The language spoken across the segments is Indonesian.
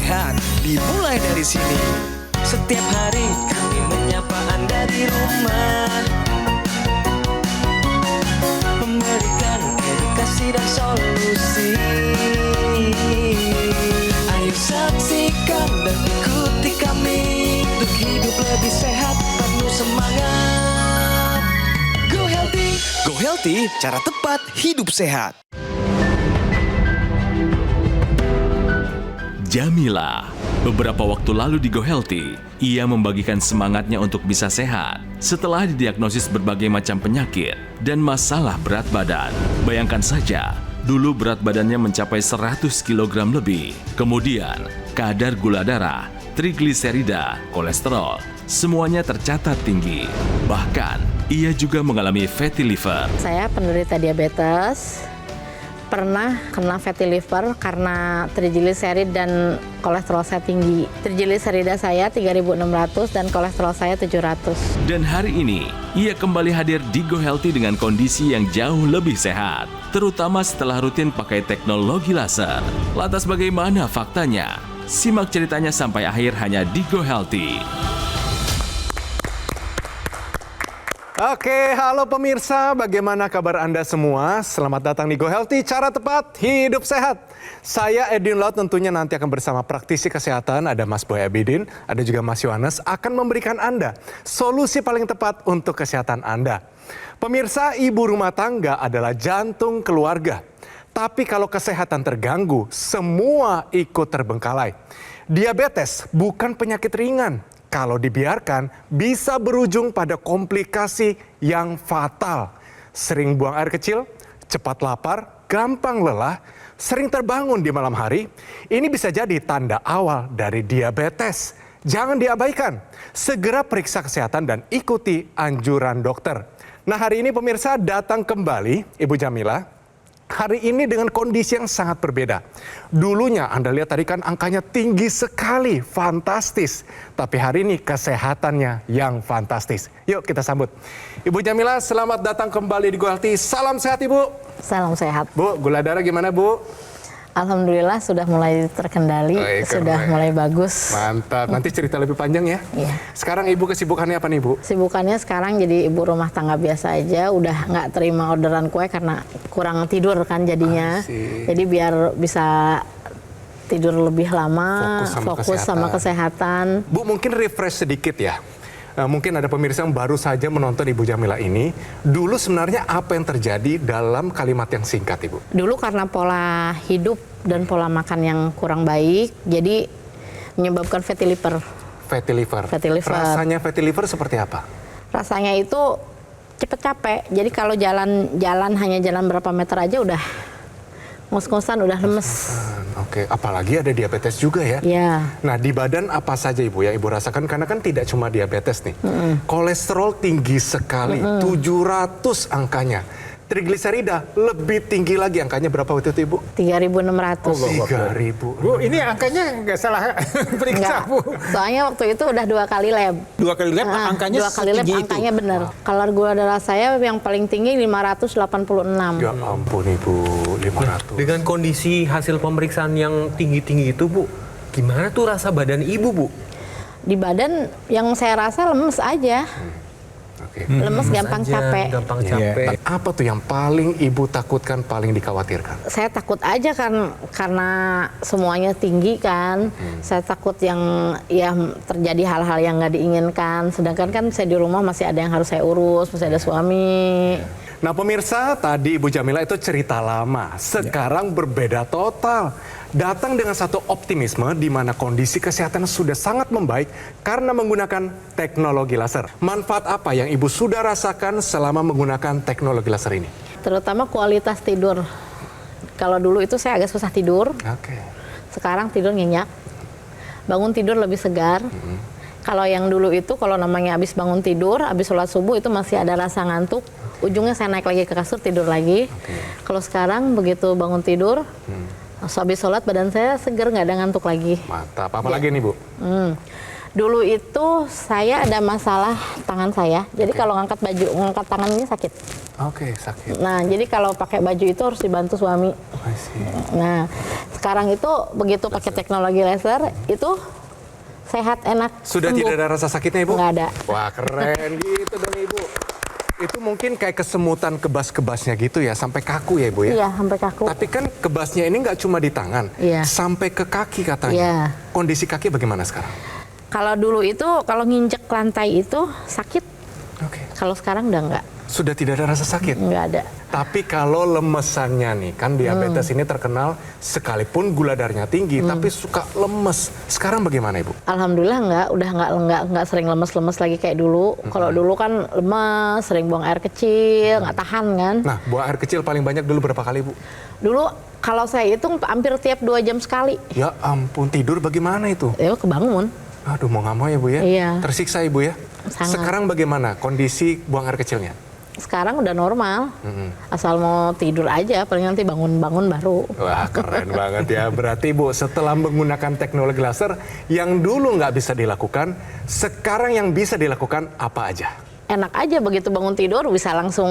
sehat dimulai dari sini. Setiap hari kami menyapa Anda di rumah, memberikan edukasi dan solusi. Ayo saksikan dan ikuti kami untuk hidup lebih sehat, penuh semangat. Go Healthy, Go Healthy, cara tepat hidup sehat. Jamila, beberapa waktu lalu di Go Healthy, ia membagikan semangatnya untuk bisa sehat setelah didiagnosis berbagai macam penyakit dan masalah berat badan. Bayangkan saja, dulu berat badannya mencapai 100 kg lebih. Kemudian, kadar gula darah, trigliserida, kolesterol, semuanya tercatat tinggi. Bahkan, ia juga mengalami fatty liver. Saya penderita diabetes, pernah kena fatty liver karena trigliserid dan kolesterol saya tinggi. Trigliserida saya 3.600 dan kolesterol saya 700. Dan hari ini, ia kembali hadir di Go Healthy dengan kondisi yang jauh lebih sehat, terutama setelah rutin pakai teknologi laser. Lantas bagaimana faktanya? Simak ceritanya sampai akhir hanya di Go Healthy. Oke, halo pemirsa, bagaimana kabar Anda semua? Selamat datang di Go Healthy, cara tepat hidup sehat. Saya Edwin Laut, tentunya nanti akan bersama praktisi kesehatan, ada Mas Boy Abidin, ada juga Mas Yohanes, akan memberikan Anda solusi paling tepat untuk kesehatan Anda. Pemirsa, ibu rumah tangga adalah jantung keluarga. Tapi kalau kesehatan terganggu, semua ikut terbengkalai. Diabetes bukan penyakit ringan. Kalau dibiarkan, bisa berujung pada komplikasi yang fatal. Sering buang air kecil, cepat lapar, gampang lelah, sering terbangun di malam hari. Ini bisa jadi tanda awal dari diabetes. Jangan diabaikan. Segera periksa kesehatan dan ikuti anjuran dokter. Nah, hari ini pemirsa datang kembali Ibu Jamila. Hari ini dengan kondisi yang sangat berbeda. Dulunya Anda lihat tadi kan angkanya tinggi sekali, fantastis. Tapi hari ini kesehatannya yang fantastis. Yuk kita sambut. Ibu Jamila, selamat datang kembali di Go Healthy. Salam sehat Ibu. Salam sehat. Bu, gula darah gimana Bu? Alhamdulillah sudah mulai terkendali, sudah mulai bagus. Mantap, nanti cerita lebih panjang ya. Iya. Sekarang Ibu kesibukannya apa nih Bu? Sibukannya sekarang jadi ibu rumah tangga biasa aja, udah nggak terima orderan kue karena kurang tidur kan jadinya. Jadi biar bisa tidur lebih lama, fokus sama kesehatan. Bu, mungkin refresh sedikit ya. Mungkin ada pemirsa yang baru saja menonton Ibu Jamila ini. Dulu sebenarnya apa yang terjadi dalam kalimat yang singkat Ibu? Dulu karena pola hidup dan pola makan yang kurang baik, jadi menyebabkan fatty liver. Fatty liver. Fatty liver. Rasanya fatty liver seperti apa? Rasanya itu cepet capek. Jadi kalau jalan hanya jalan berapa meter aja udah ngos-ngosan, udah lemes. Oke, apalagi ada diabetes juga ya. Iya. Nah, di badan apa saja Ibu yang Ibu rasakan? Karena kan tidak cuma diabetes nih. Kolesterol tinggi sekali, 700 angkanya. Trigliserida lebih tinggi lagi, angkanya berapa waktu itu Ibu? 3.600. 3.000. Bu, ini angkanya nggak salah periksa Bu. Soalnya waktu itu udah 2 kali lab. 2 kali lab angkanya 2 kali lab setinggi angkanya itu. benar. Kalau gula darah saya yang paling tinggi 586. Ya ampun Ibu, 500. Dengan kondisi hasil pemeriksaan yang tinggi-tinggi itu Bu, gimana tuh rasa badan Ibu Bu? Di badan yang saya rasa lemes aja. Oke. Lemes, gampang capek. Gampang capek. Apa tuh yang paling Ibu takutkan, paling dikhawatirkan? Saya takut aja kan karena semuanya tinggi kan. Saya takut yang ya terjadi hal-hal yang nggak diinginkan. Sedangkan kan saya di rumah masih ada yang harus saya urus, masih ada suami. Nah pemirsa, tadi Ibu Jamila itu cerita lama, sekarang berbeda total. Datang dengan satu optimisme di mana kondisi kesehatan sudah sangat membaik karena menggunakan teknologi laser. Manfaat apa yang Ibu sudah rasakan selama menggunakan teknologi laser ini? Terutama kualitas tidur. Kalau dulu itu saya agak susah tidur, Oke. sekarang tidur nyenyak. Bangun tidur lebih segar. Kalau yang dulu itu kalau namanya habis bangun tidur, habis sholat subuh itu masih ada rasa ngantuk. Ujungnya saya naik lagi ke kasur, tidur lagi. Kalau sekarang begitu bangun tidur, habis sholat badan saya seger, nggak ada ngantuk lagi. Mantap. Apalagi nih Bu? Dulu itu saya ada masalah tangan saya. Jadi kalau ngangkat baju, ngangkat tangannya sakit. Oke, sakit. Nah, jadi kalau pakai baju itu harus dibantu suami. I see. Nah, sekarang itu begitu pakai teknologi laser itu sehat, enak, Sudah sembuh. tidak ada rasa sakitnya, Ibu? Nggak ada. Wah, keren gitu dong, Ibu. Itu mungkin kayak kesemutan kebas-kebasnya gitu ya, sampai kaku ya, Ibu ya? Iya, sampai kaku. Tapi kan kebasnya ini nggak cuma di tangan, Iya. sampai ke kaki katanya. Iya. Kondisi kaki bagaimana sekarang? Kalau dulu itu kalau nginjek lantai itu sakit. Oke. Kalau sekarang udah nggak Sudah tidak ada rasa sakit. ada. Tapi kalau lemesannya nih, kan diabetes ini terkenal sekalipun gula darahnya tinggi, tapi suka lemes. Sekarang bagaimana, Ibu? Alhamdulillah udah nggak sering lemes-lemes lagi kayak dulu. Kalau dulu kan lemes, sering buang air kecil, nggak tahan kan. Nah, buang air kecil paling banyak dulu berapa kali, Bu? Dulu kalau saya hitung hampir tiap 2 jam sekali. Ya ampun, tidur bagaimana itu? Ya kebangun. Aduh, mau nggak mau ya, Bu ya? Iya. Tersiksa, Ibu ya? Sangat. Sekarang bagaimana kondisi buang air kecilnya? Sekarang udah normal. Asal mau tidur aja, paling nanti bangun-bangun baru. Wah, keren banget ya. Berarti, Bu, setelah menggunakan teknologi laser yang dulu nggak bisa dilakukan, sekarang yang bisa dilakukan apa aja? Enak aja begitu bangun tidur bisa langsung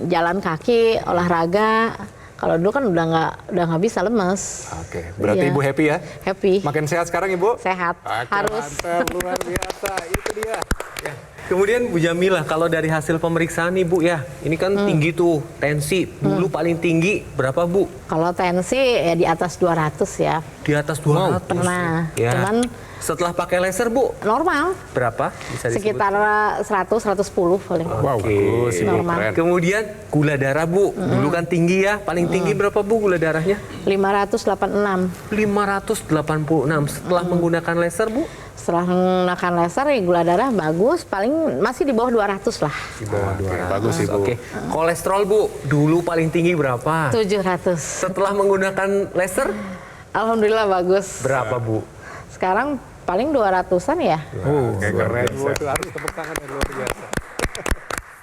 jalan kaki, olahraga. Kalau dulu kan udah nggak bisa lemes. Oke, berarti Iya. Ibu happy ya? Happy. Makin sehat sekarang, Ibu? Sehat. Oke, Harus. mantap, luar biasa. Itu dia. Kemudian Bu Jamilah, kalau dari hasil pemeriksaan nih Bu ya, ini kan tinggi tuh, tensi. Dulu paling tinggi berapa Bu? Kalau tensi ya di atas 200 ya. Di atas 200. Pernah. Ya. Cuman Setelah pakai laser Bu, normal. berapa bisa disebut? Sekitar 100-110 paling. Wow, bagus, Ibu. Normal. Keren. Kemudian gula darah Bu, dulu kan tinggi ya, paling tinggi berapa Bu gula darahnya? 586. 586. Setelah menggunakan laser Bu? Setelah menggunakan laser ya gula darah bagus, paling masih di bawah 200 lah. Di bawah 200. bagus, Ibu. Oke. Kolesterol Bu, dulu paling tinggi berapa? 700. Setelah menggunakan laser Alhamdulillah bagus. berapa Bu? Sekarang paling 200-an ya. Oke, keren, Bu. Itu harus tepuk tangan yang luar biasa.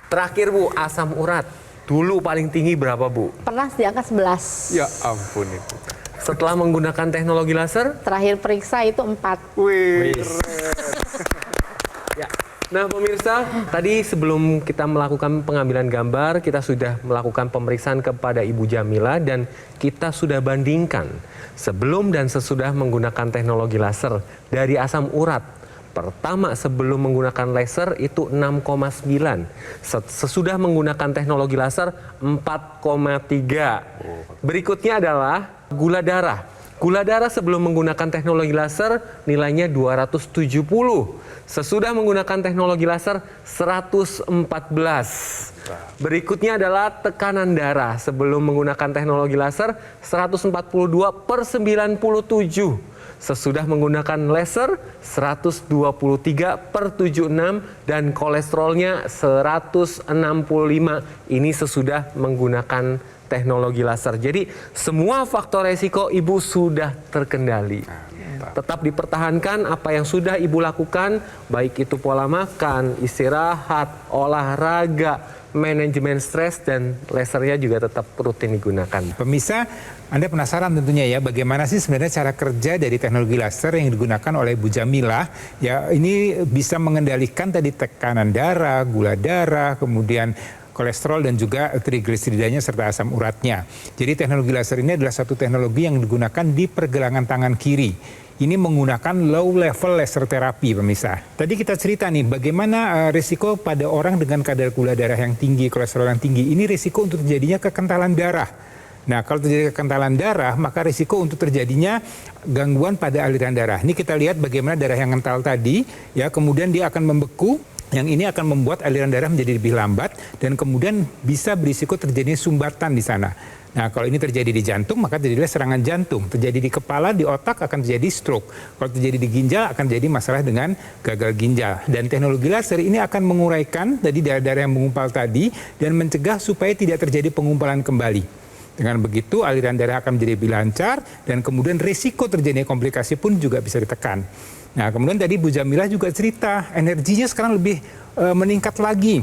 Terakhir Bu, asam urat. Dulu paling tinggi berapa Bu? Pernah di angka 11. Ya ampun, Ibu. Setelah menggunakan teknologi laser? Terakhir periksa itu 4. Wih, Ya. Nah pemirsa, tadi sebelum kita melakukan pengambilan gambar, kita sudah melakukan pemeriksaan kepada Ibu Jamilah dan kita sudah bandingkan sebelum dan sesudah menggunakan teknologi laser dari asam urat. Pertama sebelum menggunakan laser itu 6,9. Sesudah menggunakan teknologi laser 4,3. Berikutnya adalah gula darah. Gula darah sebelum menggunakan teknologi laser nilainya 270. Sesudah menggunakan teknologi laser 114. Berikutnya adalah tekanan darah sebelum menggunakan teknologi laser 142/97. Sesudah menggunakan laser 123/76 dan kolesterolnya 165. Ini sesudah menggunakan teknologi laser. Jadi semua faktor resiko Ibu sudah terkendali. Tetap dipertahankan apa yang sudah Ibu lakukan, baik itu pola makan, istirahat, olahraga, manajemen stres, dan lasernya juga tetap rutin digunakan. Pemirsa, Anda penasaran tentunya ya bagaimana sih sebenarnya cara kerja dari teknologi laser yang digunakan oleh Bu Jamilah. Ya, ini bisa mengendalikan tadi tekanan darah, gula darah, kemudian kolesterol dan juga trigliseridanya serta asam uratnya. Jadi teknologi laser ini adalah satu teknologi yang digunakan di pergelangan tangan kiri. Ini menggunakan low level laser terapi, pemirsa. Tadi kita cerita nih bagaimana risiko pada orang dengan kadar gula darah yang tinggi, kolesterol yang tinggi. Ini risiko untuk terjadinya kekentalan darah. Nah, kalau terjadi kekentalan darah, maka risiko untuk terjadinya gangguan pada aliran darah. Ini kita lihat bagaimana darah yang kental tadi, ya, kemudian dia akan membeku. Yang ini akan membuat aliran darah menjadi lebih lambat dan kemudian bisa berisiko terjadinya sumbatan di sana. Nah, kalau ini terjadi di jantung, maka terjadilah serangan jantung. Terjadi di kepala, di otak akan terjadi stroke. Kalau terjadi di ginjal akan terjadi masalah dengan gagal ginjal. Dan teknologi laser ini akan menguraikan tadi darah-darah yang mengumpal tadi dan mencegah supaya tidak terjadi pengumpulan kembali. Dengan begitu aliran darah akan menjadi lebih lancar dan kemudian risiko terjadinya komplikasi pun juga bisa ditekan. Nah, kemudian tadi Bu Jamilah juga cerita energinya sekarang lebih meningkat lagi.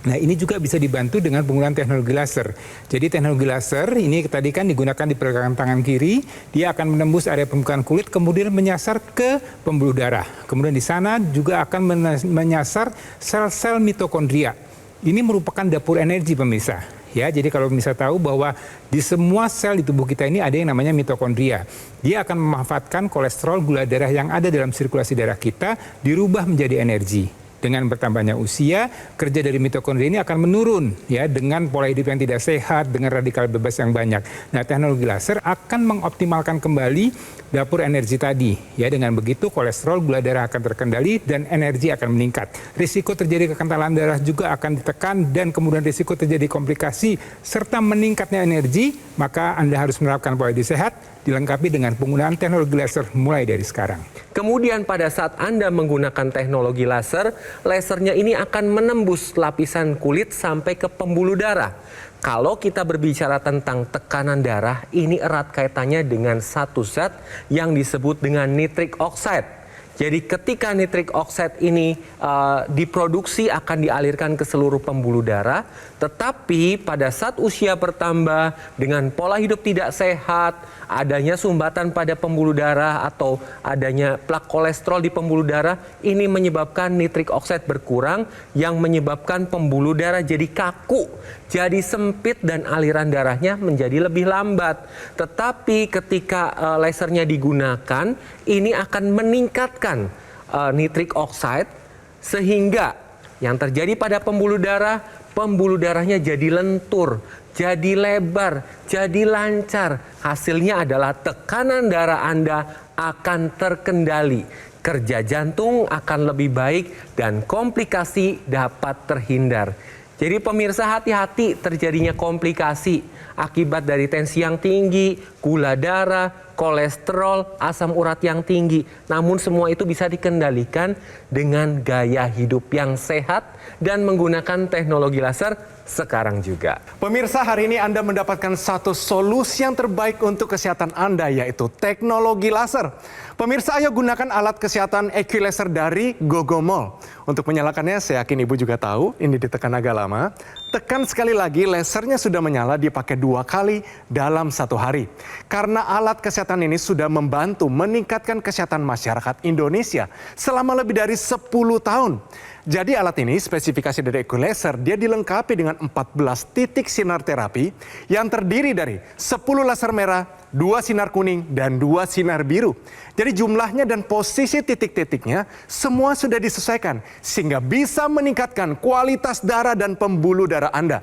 Nah, ini juga bisa dibantu dengan penggunaan teknologi laser. Jadi teknologi laser ini tadi kan digunakan di pergelangan tangan kiri, dia akan menembus area permukaan kulit kemudian menyasar ke pembuluh darah. Kemudian di sana juga akan menyasar sel-sel mitokondria. Ini merupakan dapur energi pemirsa. Ya, jadi kalau bisa tahu bahwa di semua sel di tubuh kita ini ada yang namanya mitokondria. Dia akan memanfaatkan kolesterol, gula darah yang ada dalam sirkulasi darah kita dirubah menjadi energi. Dengan bertambahnya usia, kerja dari mitokondria ini akan menurun ya dengan pola hidup yang tidak sehat, dengan radikal bebas yang banyak. Nah, teknologi laser akan mengoptimalkan kembali dapur energi tadi. Ya, dengan begitu kolesterol, gula darah akan terkendali dan energi akan meningkat. Risiko terjadi kekentalan darah juga akan ditekan dan kemudian risiko terjadi komplikasi serta meningkatnya energi, maka Anda harus menerapkan pola hidup sehat dilengkapi dengan penggunaan teknologi laser mulai dari sekarang. Kemudian pada saat Anda menggunakan teknologi laser, lasernya ini akan menembus lapisan kulit sampai ke pembuluh darah. Kalau kita berbicara tentang tekanan darah, ini erat kaitannya dengan satu zat yang disebut dengan nitric oxide. Jadi ketika nitric oxide ini diproduksi akan dialirkan ke seluruh pembuluh darah, tetapi pada saat usia bertambah dengan pola hidup tidak sehat, adanya sumbatan pada pembuluh darah atau adanya plak kolesterol di pembuluh darah, ini menyebabkan nitric oxide berkurang yang menyebabkan pembuluh darah jadi kaku, jadi sempit dan aliran darahnya menjadi lebih lambat. Tetapi ketika lasernya digunakan, ini akan meningkatkan nitric oxide sehingga yang terjadi pada pembuluh darahnya jadi lentur, jadi lebar, jadi lancar. Hasilnya adalah tekanan darah Anda akan terkendali, kerja jantung akan lebih baik dan komplikasi dapat terhindar. Jadi pemirsa, hati-hati terjadinya komplikasi akibat dari tensi yang tinggi, gula darah, kolesterol, asam urat yang tinggi. Namun semua itu bisa dikendalikan dengan gaya hidup yang sehat dan menggunakan teknologi laser sekarang juga. Pemirsa, hari ini Anda mendapatkan satu solusi yang terbaik untuk kesehatan Anda, yaitu teknologi laser. Pemirsa, ayo gunakan alat kesehatan EQ Laser dari Gogomol. Untuk menyalakannya, saya yakin Ibu juga tahu, ini ditekan agak lama. Tekan sekali lagi, lasernya sudah menyala, dipakai 2 kali dalam 1 hari. Karena alat kesehatan ini sudah membantu meningkatkan kesehatan masyarakat Indonesia selama lebih dari 10 tahun. Jadi alat ini, spesifikasi dari EQ Laser, dia dilengkapi dengan 14 titik sinar terapi yang terdiri dari 10 laser merah, 2 sinar kuning, dan 2 sinar biru. Jadi jumlahnya dan posisi titik-titiknya semua sudah disesuaikan sehingga bisa meningkatkan kualitas darah dan pembuluh darah Anda.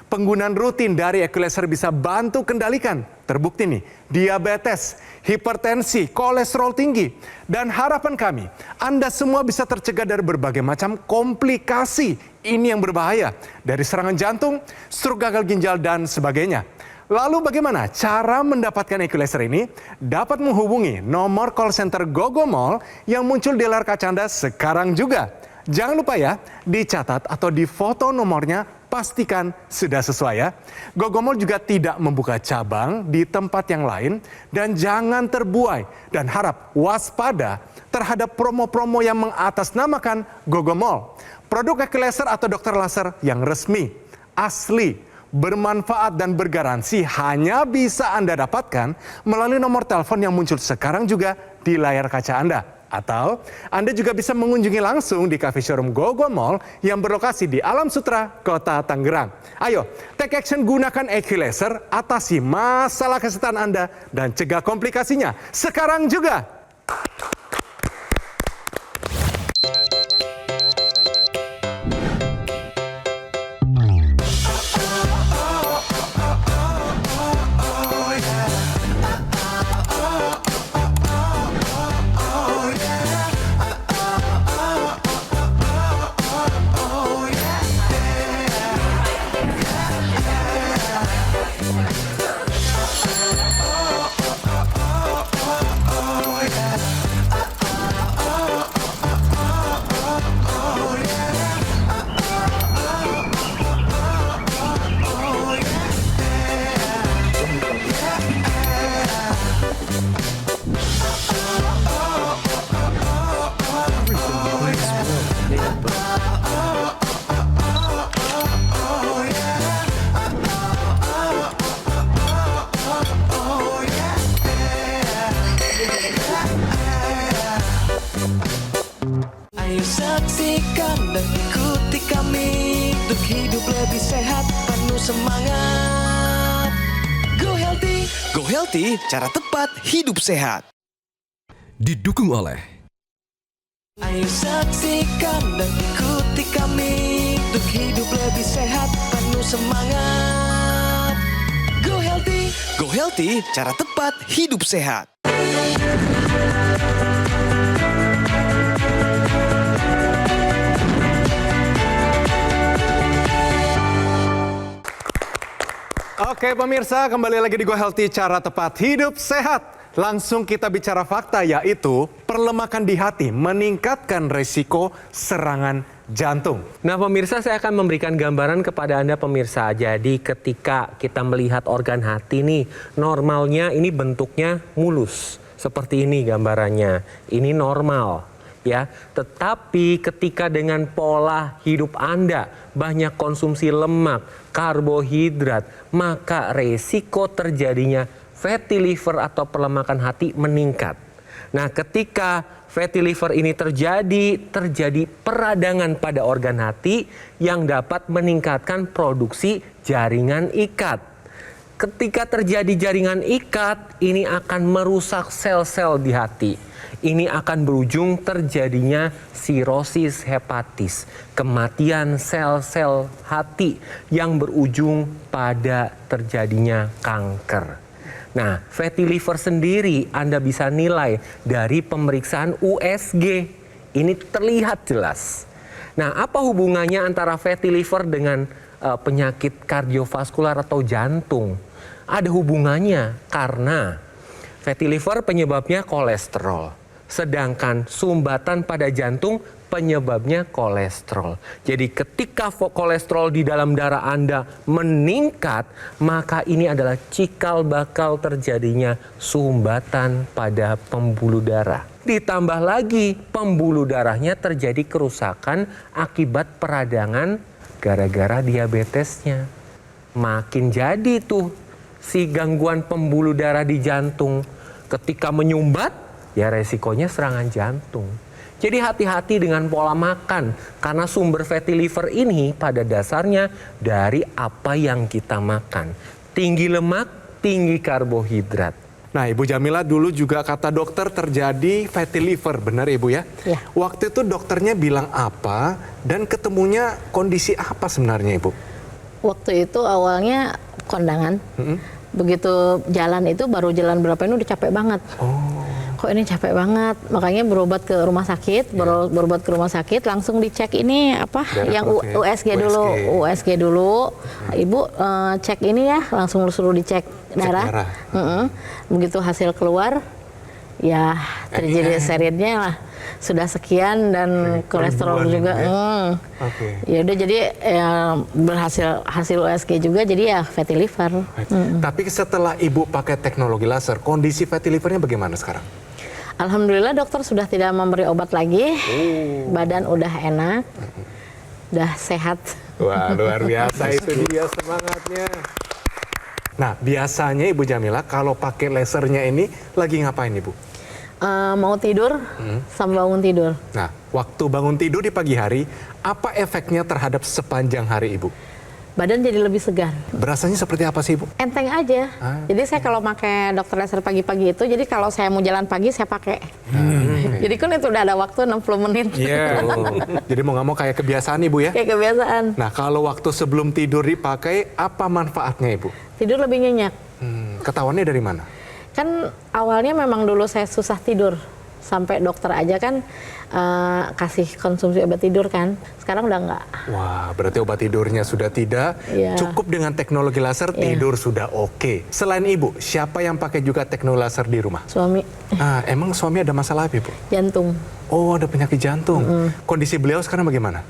Penggunaan rutin dari EQ Laser bisa bantu kendalikan, terbukti nih, diabetes, hipertensi, kolesterol tinggi. Dan harapan kami, Anda semua bisa tercegah dari berbagai macam komplikasi ini yang berbahaya. Dari serangan jantung, stroke, gagal ginjal, dan sebagainya. Lalu bagaimana cara mendapatkan EQ Laser ini? Dapat menghubungi nomor call center Gogomol yang muncul di layar kaca Anda sekarang juga. Jangan lupa ya, dicatat atau difoto nomornya, pastikan sudah sesuai ya. Gogomol juga tidak membuka cabang di tempat yang lain dan jangan terbuai dan harap waspada terhadap promo-promo yang mengatasnamakan Gogomol. Produk EQ Laser atau dokter laser yang resmi, asli, bermanfaat dan bergaransi hanya bisa Anda dapatkan melalui nomor telepon yang muncul sekarang juga di layar kaca Anda. Atau Anda juga bisa mengunjungi langsung di cafe showroom Gogomol yang berlokasi di Alam Sutra, Kota Tangerang. Ayo, take action, gunakan EQ Laser, atasi masalah kesehatan Anda dan cegah komplikasinya sekarang juga. Ayo saksikan dan ikuti kami untuk hidup semangat. Go Healthy, cara tepat hidup sehat. Didukung oleh Ayo saksikan dan ikuti kami untuk hidup lebih sehat, penuh semangat. Go Healthy, cara tepat hidup sehat. Oke pemirsa, kembali lagi di Go Healthy, cara tepat hidup sehat. Langsung kita bicara fakta, yaitu perlemakan di hati meningkatkan resiko serangan jantung. Nah pemirsa, saya akan memberikan gambaran kepada Anda pemirsa. Jadi ketika kita melihat organ hati nih, normalnya ini bentuknya mulus. Seperti ini gambarannya, ini normal. Ya, tetapi ketika dengan pola hidup Anda banyak konsumsi lemak, karbohidrat, maka resiko terjadinya fatty liver atau perlemakan hati meningkat. Nah, ketika fatty liver ini terjadi peradangan pada organ hati yang dapat meningkatkan produksi jaringan ikat. Ketika terjadi jaringan ikat, ini akan merusak sel-sel di hati. Ini akan berujung terjadinya sirosis hepatis, kematian sel-sel hati yang berujung pada terjadinya kanker. Nah, fatty liver sendiri Anda bisa nilai dari pemeriksaan USG. Ini terlihat jelas. Nah, apa hubungannya antara fatty liver dengan penyakit kardiovaskular atau jantung? Ada hubungannya karena fatty liver penyebabnya kolesterol. Sedangkan sumbatan pada jantung penyebabnya kolesterol. Jadi ketika kolesterol di dalam darah Anda meningkat, maka ini adalah cikal bakal terjadinya sumbatan pada pembuluh darah. Ditambah lagi pembuluh darahnya terjadi kerusakan akibat peradangan gara-gara diabetesnya. Makin jadi tuh si gangguan pembuluh darah di jantung. Ketika menyumbat, ya resikonya serangan jantung. Jadi hati-hati dengan pola makan, karena sumber fatty liver ini pada dasarnya dari apa yang kita makan. Tinggi lemak, tinggi karbohidrat. Nah, Ibu Jamila, dulu juga kata dokter terjadi fatty liver, benar Ibu ya? Ya. Waktu itu dokternya bilang apa dan ketemunya kondisi apa sebenarnya Ibu? Waktu itu awalnya kondangan. Begitu jalan itu baru jalan berapa ini udah capek banget. Kok ini capek banget, makanya berobat ke rumah sakit, berobat ke rumah sakit, langsung dicek ini apa, darah yang USG. USG dulu, Ibu cek ini ya, langsung suruh dicek darah. Begitu hasil keluar, ya terjadi seriesnya lah, sudah sekian dan kolesterol juga. Ya udah jadi berhasil hasil USG juga, jadi ya fatty liver. Tapi setelah Ibu pakai teknologi laser, kondisi fatty livernya bagaimana sekarang? Alhamdulillah dokter sudah tidak memberi obat lagi, badan udah enak, udah sehat. Wah, luar biasa itu dia semangatnya. Nah, biasanya Ibu Jamila kalau pakai lasernya ini lagi ngapain Ibu? Mau tidur, sama bangun tidur. Nah, waktu bangun tidur di pagi hari, apa efeknya terhadap sepanjang hari Ibu? Badan jadi lebih segar. Berasanya seperti apa sih Ibu? Enteng aja. Jadi saya kalau pakai dokter laser pagi-pagi itu, jadi kalau saya mau jalan pagi saya pakai. Jadi kan itu udah ada waktu 60 menit. Jadi mau nggak mau kayak kebiasaan Ibu ya? Kayak kebiasaan. Nah, kalau waktu sebelum tidur dipakai, apa manfaatnya Ibu? Tidur lebih nyenyak. Ketahuannya dari mana? Kan awalnya memang dulu saya susah tidur. Sampai dokter aja kan kasih konsumsi obat tidur kan. Sekarang udah enggak. Wah, berarti obat tidurnya sudah tidak. Iya. Cukup dengan teknologi laser tidur sudah oke. Selain Ibu, siapa yang pakai juga teknologi laser di rumah? Suami. Emang suami ada masalah apa Ibu? Jantung. Oh, ada penyakit jantung. Kondisi beliau sekarang bagaimana?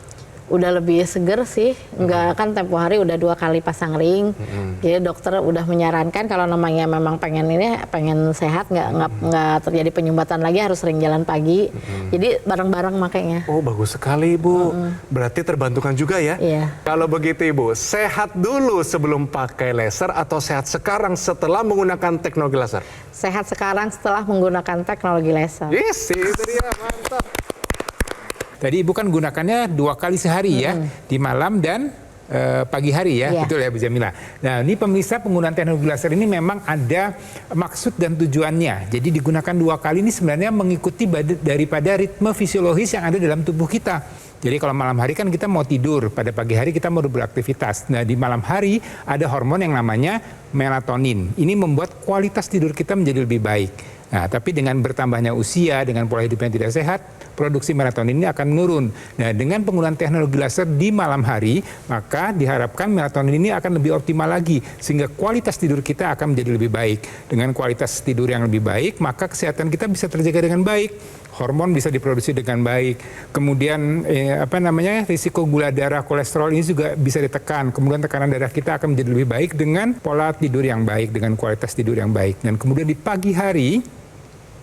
Udah lebih seger sih, enggak kan tempo hari udah 2 kali pasang ring. Jadi dokter udah menyarankan kalau namanya memang pengen sehat, nggak terjadi penyumbatan lagi, harus sering jalan pagi. Jadi bareng-bareng makanya. Oh, bagus sekali Ibu. Berarti terbantukan juga ya? Iya. Kalau begitu Ibu, sehat dulu sebelum pakai laser atau sehat sekarang setelah menggunakan teknologi laser? Sehat sekarang setelah menggunakan teknologi laser. Yes, itu dia, mantap. Tadi Ibu kan gunakannya 2 kali sehari ya, di malam dan pagi hari ya, Iya. betul ya Bu Jamila. Nah ini pemirsa, penggunaan teknologi laser ini memang ada maksud dan tujuannya. Jadi digunakan 2 kali ini sebenarnya mengikuti daripada ritme fisiologis yang ada dalam tubuh kita. Jadi kalau malam hari kan kita mau tidur, pada pagi hari kita mau beraktivitas. Nah di malam hari ada hormon yang namanya melatonin. Ini membuat kualitas tidur kita menjadi lebih baik. Nah tapi dengan bertambahnya usia, dengan pola hidup yang tidak sehat, produksi melatonin ini akan menurun. Nah dengan penggunaan teknologi laser di malam hari, maka diharapkan melatonin ini akan lebih optimal lagi. Sehingga kualitas tidur kita akan menjadi lebih baik. Dengan kualitas tidur yang lebih baik, maka kesehatan kita bisa terjaga dengan baik. Hormon bisa diproduksi dengan baik. Kemudian risiko gula darah, kolesterol ini juga bisa ditekan. Kemudian tekanan darah kita akan menjadi lebih baik dengan pola tidur yang baik, dengan kualitas tidur yang baik. Dan kemudian di pagi hari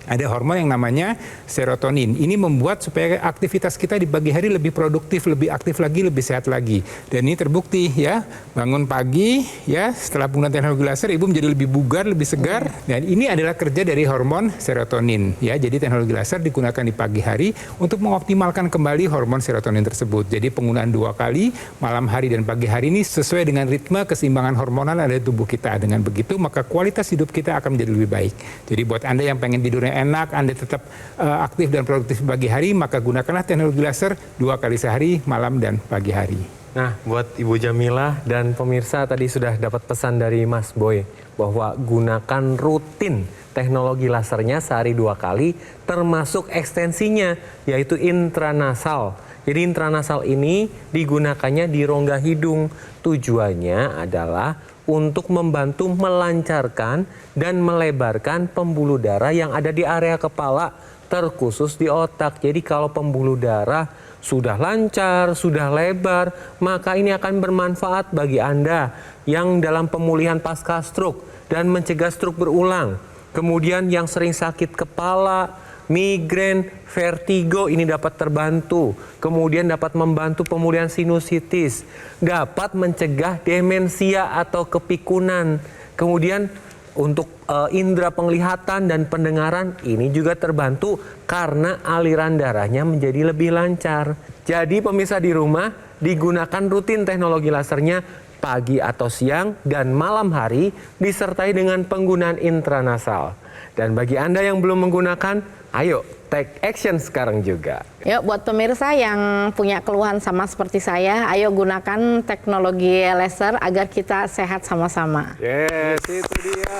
ada hormon yang namanya serotonin. Ini membuat supaya aktivitas kita di pagi hari lebih produktif, lebih aktif lagi, lebih sehat lagi. Dan ini terbukti ya, bangun pagi ya setelah penggunaan teknologi laser ibu menjadi lebih bugar, lebih segar. Dan ini adalah kerja dari hormon serotonin ya. Jadi teknologi laser digunakan di pagi hari untuk mengoptimalkan kembali hormon serotonin tersebut. Jadi penggunaan 2 kali, malam hari dan pagi hari ini sesuai dengan ritme keseimbangan hormonal ada di tubuh kita. Dengan begitu maka kualitas hidup kita akan menjadi lebih baik. Jadi buat Anda yang pengen tidurnya enak, Anda tetap aktif dan produktif pagi hari, maka gunakanlah teknologi laser 2 kali sehari, malam dan pagi hari. Nah, buat Ibu Jamilah dan pemirsa tadi sudah dapat pesan dari Mas Boy bahwa gunakan rutin teknologi lasernya sehari 2 kali, termasuk ekstensinya yaitu intranasal. Jadi intranasal ini digunakannya di rongga hidung. Tujuannya adalah untuk membantu melancarkan dan melebarkan pembuluh darah yang ada di area kepala, terkhusus di otak. Jadi kalau pembuluh darah sudah lancar, sudah lebar, maka ini akan bermanfaat bagi Anda yang dalam pemulihan pasca stroke dan mencegah stroke berulang. Kemudian yang sering sakit kepala, migrain, vertigo ini dapat terbantu. Kemudian dapat membantu pemulihan sinusitis, dapat mencegah demensia atau kepikunan. Kemudian untuk indera penglihatan dan pendengaran ini juga terbantu karena aliran darahnya menjadi lebih lancar. Jadi pemirsa di rumah digunakan rutin teknologi lasernya pagi atau siang dan malam hari disertai dengan penggunaan intranasal. Dan bagi Anda yang belum menggunakan, ayo take action sekarang juga. Yuk buat pemirsa yang punya keluhan sama seperti saya, ayo gunakan teknologi laser agar kita sehat sama-sama. Yes, itu dia.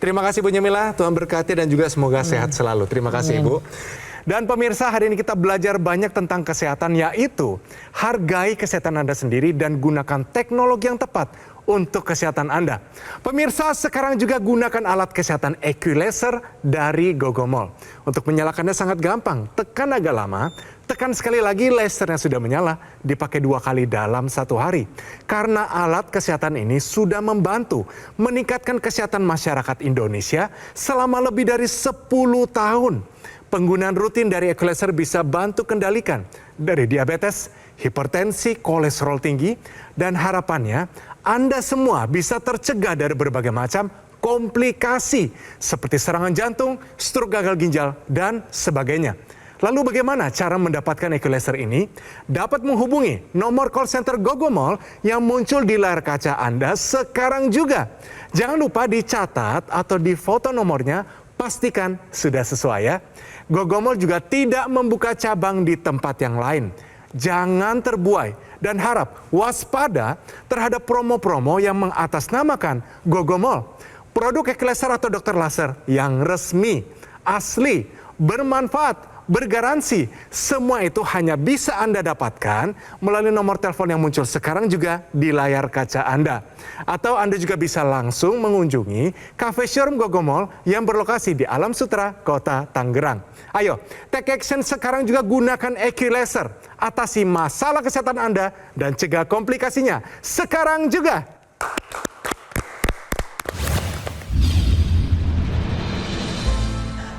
Terima kasih Bu Jamilah, Tuhan berkati dan juga semoga sehat selalu. Terima kasih Ibu. Dan pemirsa, hari ini kita belajar banyak tentang kesehatan, yaitu hargai kesehatan Anda sendiri dan gunakan teknologi yang tepat untuk kesehatan Anda. Pemirsa, sekarang juga gunakan alat kesehatan EQ Laser dari Gogomol. Untuk menyalakannya sangat gampang, tekan agak lama, tekan sekali lagi lasernya sudah menyala, dipakai 2 kali dalam 1 hari. Karena alat kesehatan ini sudah membantu meningkatkan kesehatan masyarakat Indonesia selama lebih dari 10 tahun. Penggunaan rutin dari EQ Laser bisa bantu kendalikan dari diabetes, hipertensi, kolesterol tinggi, dan harapannya Anda semua bisa tercegah dari berbagai macam komplikasi seperti serangan jantung, stroke gagal ginjal, dan sebagainya. Lalu bagaimana cara mendapatkan EQ Laser ini? Dapat menghubungi nomor call center Gogomol yang muncul di layar kaca Anda sekarang juga. Jangan lupa dicatat atau difoto nomornya, pastikan sudah sesuai ya. Gogomol juga tidak membuka cabang di tempat yang lain. Jangan terbuai dan harap waspada terhadap promo-promo yang mengatasnamakan Gogomol. Produk EQ Laser atau dokter laser yang resmi, asli, bermanfaat, bergaransi. Semua itu hanya bisa Anda dapatkan melalui nomor telepon yang muncul sekarang juga di layar kaca Anda. Atau Anda juga bisa langsung mengunjungi Cafe Showroom Gogomol yang berlokasi di Alam Sutra, Kota Tangerang. Ayo, take action sekarang juga gunakan EQ Laser. Atasi masalah kesehatan Anda dan cegah komplikasinya sekarang juga.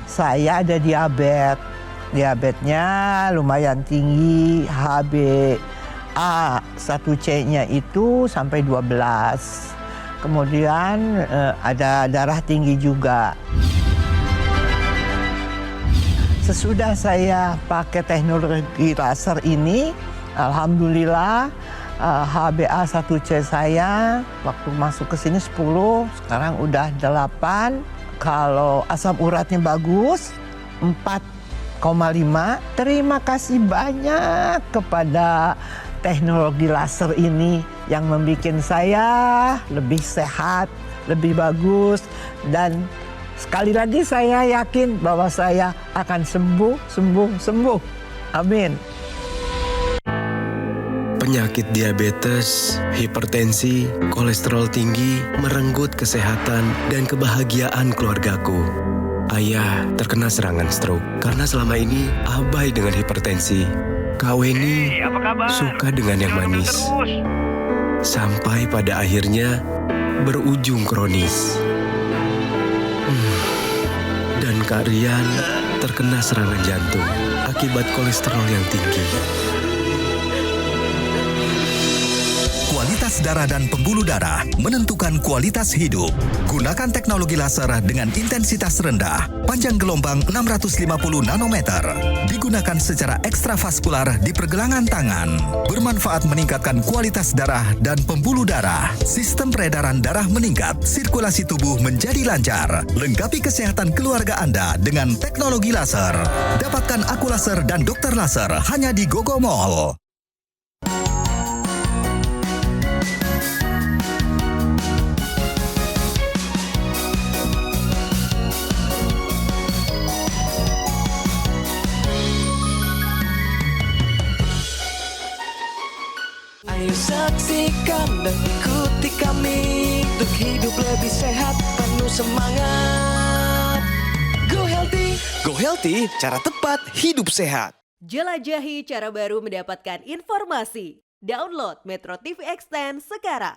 Saya ada diabetes. Diabetesnya lumayan tinggi, HbA1c-nya itu sampai 12. Kemudian ada darah tinggi juga. Sesudah saya pakai teknologi laser ini, alhamdulillah HbA1c saya waktu masuk ke sini 10, sekarang udah 8. Kalau asam uratnya bagus 4,5. Terima kasih banyak kepada teknologi laser ini yang membuat saya lebih sehat, lebih bagus, dan sekali lagi saya yakin bahwa saya akan sembuh. Amin. Penyakit diabetes, hipertensi, kolesterol tinggi merenggut kesehatan dan kebahagiaan keluargaku. Ayah terkena serangan stroke karena selama ini abai dengan hipertensi. Kak Weni suka dengan yang manis. Sampai pada akhirnya berujung kronis. Dan Kak Rian terkena serangan jantung akibat kolesterol yang tinggi. Kualitas darah dan pembuluh darah menentukan kualitas hidup. Gunakan teknologi laser dengan intensitas rendah, panjang gelombang 650 nanometer. Digunakan secara ekstravaskular di pergelangan tangan. Bermanfaat meningkatkan kualitas darah dan pembuluh darah. Sistem peredaran darah meningkat, sirkulasi tubuh menjadi lancar. Lengkapi kesehatan keluarga Anda dengan teknologi laser. Dapatkan Aku Laser dan Dokter Laser hanya di Gogo Mall. Ayo saksikan dan ikuti kami untuk hidup lebih sehat, penuh semangat. Go Healthy, cara tepat hidup sehat. Jelajahi cara baru mendapatkan informasi. Download Metro TV Extend sekarang.